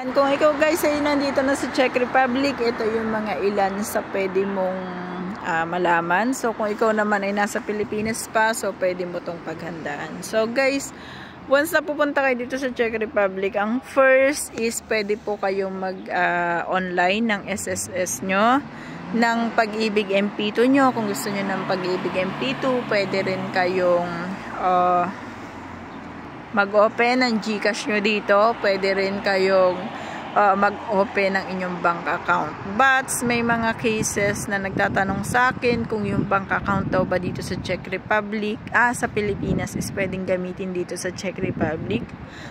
Kung ikaw guys ay nandito na sa Czech Republic, ito yung mga ilan sa pwede mong malaman. So kung ikaw naman ay nasa Pilipinas pa, so pwede mo tong paghandaan. So guys, once na pupunta kayo dito sa Czech Republic, ang first is pwede po kayong mag-online ng SSS nyo, ng Pag-ibig MP2 nyo. Kung gusto nyo ng Pag-ibig MP2, pwede rin kayong mag-open ng GCash nyo dito. Pwede rin kayong mag-open ng inyong bank account. But may mga cases na nagtatanong sa akin kung yung bank account daw ba dito sa Czech Republic, sa Pilipinas is pwedeng gamitin dito sa Czech Republic.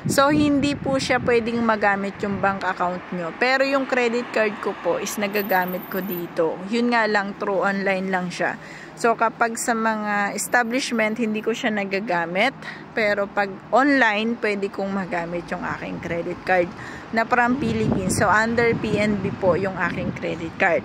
So hindi po siya pwedeng magamit yung bank account nyo. Pero yung credit card ko po is nagagamit ko dito. Yun nga lang, through online lang siya. So, kapag sa mga establishment, hindi ko siya nagagamit. Pero pag online, pwede kong magamit yung aking credit card na from Philippines. So, under PNB po yung aking credit card.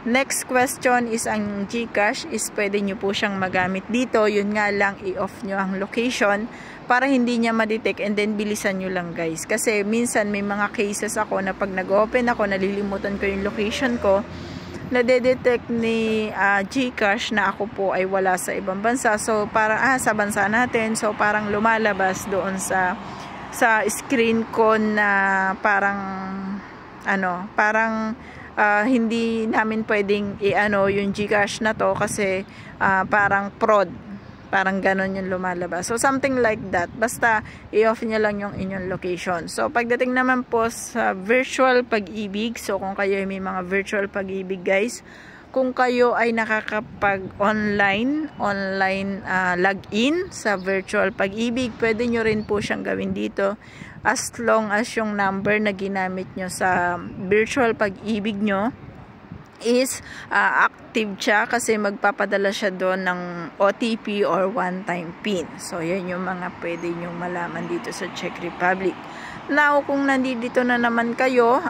Next question is ang GCash is pwede nyo po siyang magamit dito. Yun nga lang, i-off nyo ang location para hindi niya ma-detect, and then bilisan nyo lang guys. Kasi minsan may mga cases ako na pag nag-open ako, nalilimutan ko yung location ko, nadedetect ni GCash na ako po ay wala sa ibang bansa. So parang sa bansa natin, so parang lumalabas doon sa screen ko na parang hindi namin pwedeng yung GCash na to kasi parang fraud. Parang ganon yung lumalabas. So, something like that. Basta, i-off nyo lang yung inyong location. So, pagdating naman po sa virtual pag-ibig, so kung kayo ay may mga virtual pag-ibig guys, kung kayo ay nakakapag-online login sa virtual pag-ibig, pwede nyo rin po siyang gawin dito as long as yung number na ginamit nyo sa virtual pag-ibig nyo is active siya, kasi magpapadala siya doon ng OTP or one-time PIN. So, yan yung mga pwede nyo malaman dito sa Czech Republic. Now, kung nandito na naman kayo,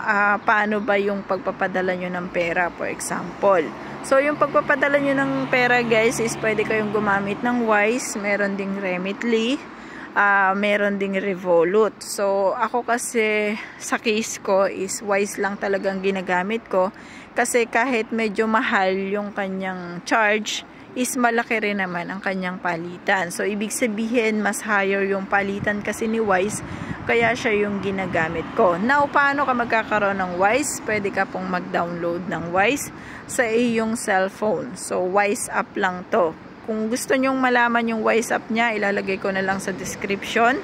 paano ba yung pagpapadala nyo ng pera, for example? So, yung pagpapadala nyo ng pera, guys, is pwede kayong gumamit ng Wise, meron ding Remitly, meron ding Revolut. So, ako kasi sa case ko is Wise lang talagang ginagamit ko. Kasi kahit medyo mahal yung kanyang charge, is malaki rin naman ang kanyang palitan. So, ibig sabihin, mas higher yung palitan kasi ni Wise, kaya siya yung ginagamit ko. Now, paano ka magkakaroon ng Wise? Pwede ka pong mag-download ng Wise sa iyong cellphone. So, Wise app lang to. Kung gusto nyong malaman yung Wise app niya, ilalagay ko na lang sa description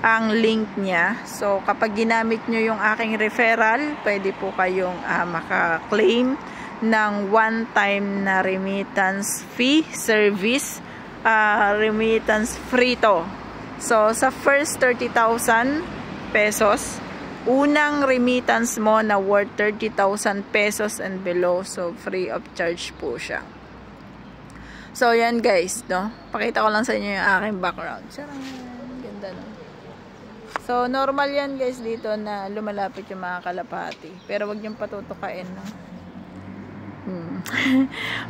ang link niya. So, kapag ginamit nyo yung aking referral, pwede po kayong maka-claim ng one-time na remittance fee service. Remittance free to. So, sa first 30,000 pesos, unang remittance mo na worth 30,000 pesos and below. So, free of charge po siya. So, yan guys, no? Pakita ko lang sa inyo yung aking background. Sarang ganda, no? So, normal yan guys dito na lumalapit yung mga kalapati. Pero wag niyong patutukain, no?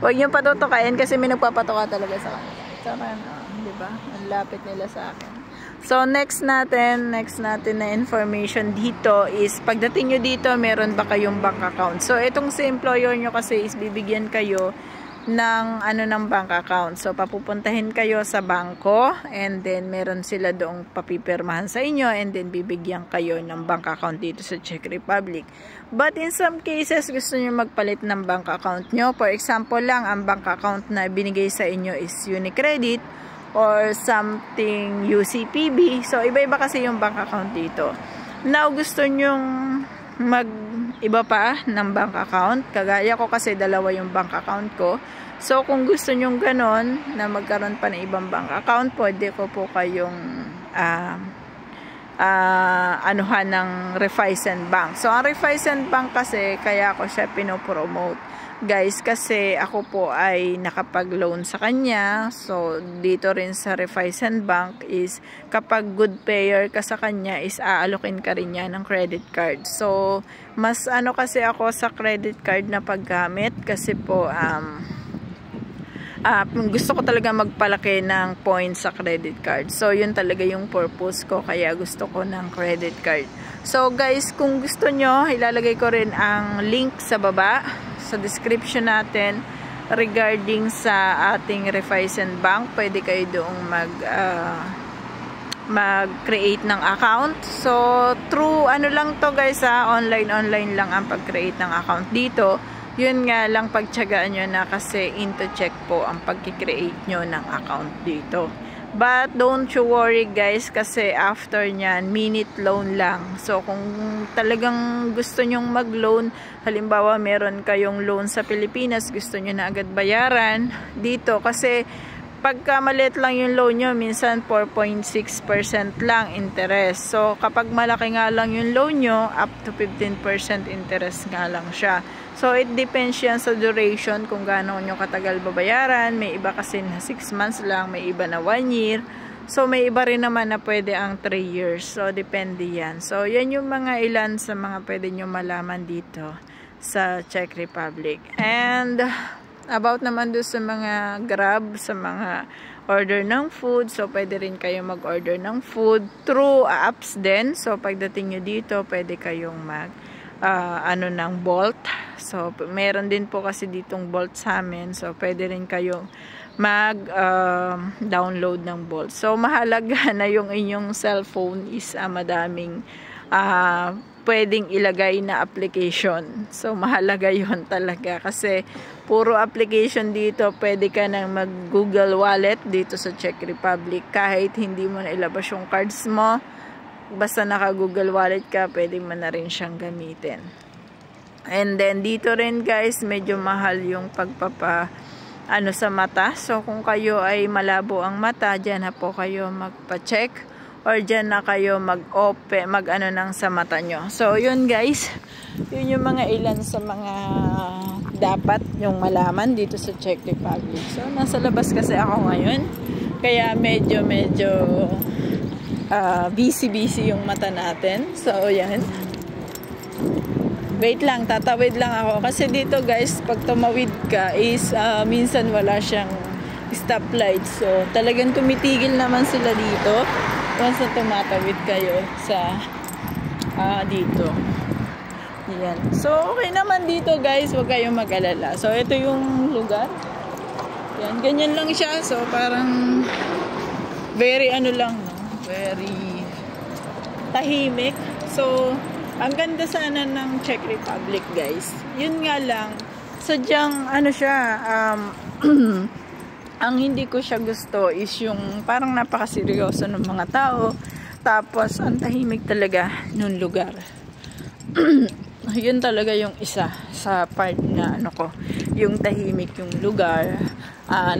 Wag niyong patutukain kasi may nagpapatuka talaga sa kanila. Sarang, diba? Ang lapit nila sa akin. So, next natin na information dito is, pagdating nyo dito, meron ba kayong bank account? So, itong si employer nyo kasi is bibigyan kayo ng bank account. So, papupuntahin kayo sa bangko, and then meron sila doong papipirmahan sa inyo, and then bibigyan kayo ng bank account dito sa Czech Republic. But in some cases, gusto nyo magpalit ng bank account nyo. For example lang, ang bank account na binigay sa inyo is Unicredit or something UCPB. So, iba-iba kasi yung bank account dito. Now, gusto nyong mag-iba pa ng bank account. Kagaya ko kasi dalawa yung bank account ko. So, kung gusto nyong ganon, na magkaroon pa ng ibang bank account, pwede ko po kayong anuhan ng Raiffeisen Bank. So, ang Raiffeisen Bank kasi, kaya ko siya pinopromote. Guys, kasi ako po ay nakapag-loan sa kanya. So, dito rin sa Raiffeisen Bank is kapag good payer ka sa kanya is aalokin ka rin niya ng credit card. So, mas kasi ako sa credit card na paggamit kasi po gusto ko talaga magpalaki ng points sa credit card. So, yun talaga yung purpose ko. Kaya gusto ko ng credit card. So, guys, kung gusto nyo, ilalagay ko rin ang link sa baba, sa description natin, regarding sa ating Raiffeisen Bank. Pwede kayo doong mag-create ng account. So, through ano lang to guys, online lang ang pag-create ng account dito. Yun nga lang, pagtyagaan nyo na kasi into check po ang pag-create nyo ng account dito. But don't you worry guys, kasi after nyan, minute loan lang. So kung talagang gusto nyong mag-loan, halimbawa meron kayong loan sa Pilipinas, gusto nyo na agad bayaran dito, kasi pagka maliit lang yung loan nyo, minsan 4.6% lang interest. So kapag malaki nga lang yung loan nyo, up to 15% interest nga lang siya. So, it depends yan sa duration kung gaano nyo katagal babayaran. May iba kasi na 6 months lang, may iba na 1 year. So, may iba rin naman na pwede ang 3 years. So, depende yan. So, yan yung mga ilan sa mga pwede nyo malaman dito sa Czech Republic. And, about naman doon sa mga Grab, sa mga order ng food. So, pwede rin kayo mag-order ng food through apps din. So, pagdating nyo dito, pwede kayong ng Bolt. So, meron din po kasi ditong Bolt sa amin. So, pwede rin kayong download ng Bolt. So, mahalaga na yung inyong cellphone is madaming pwedeng ilagay na application. So, mahalaga yun talaga. Kasi, puro application dito, pwede ka nang mag-Google Wallet dito sa Czech Republic. Kahit hindi mo na ilabas yung cards mo, basta naka-Google Wallet ka, pwede mo na rin siyang gamitin. And then, dito rin guys, medyo mahal yung sa mata. So, kung kayo ay malabo ang mata, dyan na po kayo magpa-check or dyan na kayo ng sa mata nyo. So, yun guys, yun yung mga ilan sa mga dapat yung malaman dito sa Czech Republic. So, nasa labas kasi ako ngayon, kaya medyo busy yung mata natin. So, yan. Wait lang, tatawid lang ako. Kasi dito guys, pag tumawid ka is minsan wala siyang stoplight. So, talagang tumitigil naman sila dito once na tumatawid kayo sa dito. Yan. So, okay naman dito guys. Huwag kayong mag-alala. So, ito yung lugar. Yan. Ganyan lang siya. So, parang very very tahimik. So, ang ganda sana ng Czech Republic, guys. Yun nga lang, sadyang ang hindi ko siya gusto is yung parang napakaseryoso ng mga tao. Tapos, ang tahimik talaga nung lugar. Yun talaga yung isa sa part na yung tahimik yung lugar.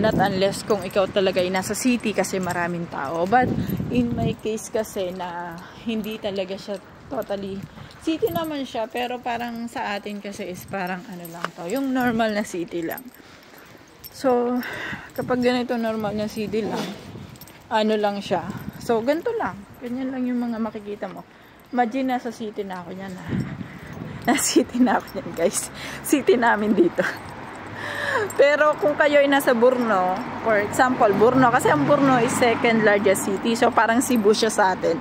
Not unless kung ikaw talaga ay nasa city kasi maraming tao. But, in my case kasi na hindi talaga siya totally city naman siya, pero parang sa atin kasi is parang lang to, yung normal na city lang. So, kapag ganito normal na city lang, lang siya. So, ganito lang. Ganyan lang yung mga makikita mo. Imagine nasa city na ako yan. City na ako yan, guys. City namin dito. Pero kung kayo ay nasa Brno, for example, Brno, kasi ang Brno is second largest city. So, parang Cebu siya sa atin.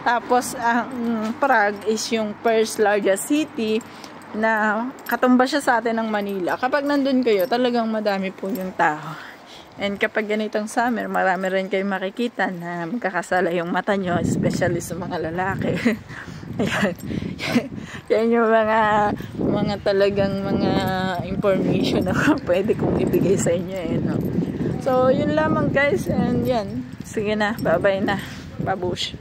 Tapos, ang Prague is yung first largest city na katumba siya sa atin ng Manila. Kapag nandun kayo, talagang madami po yung tao. And kapag ganitong summer, marami rin kayo makikita na magkakasala yung mata nyo, especially sa mga lalaki. Ayan. Yan yung mga talagang mga information na pwede kong ibigay sa inyo. No? So, yun lamang guys. And yan. Sige na. Bye-bye na. Babush.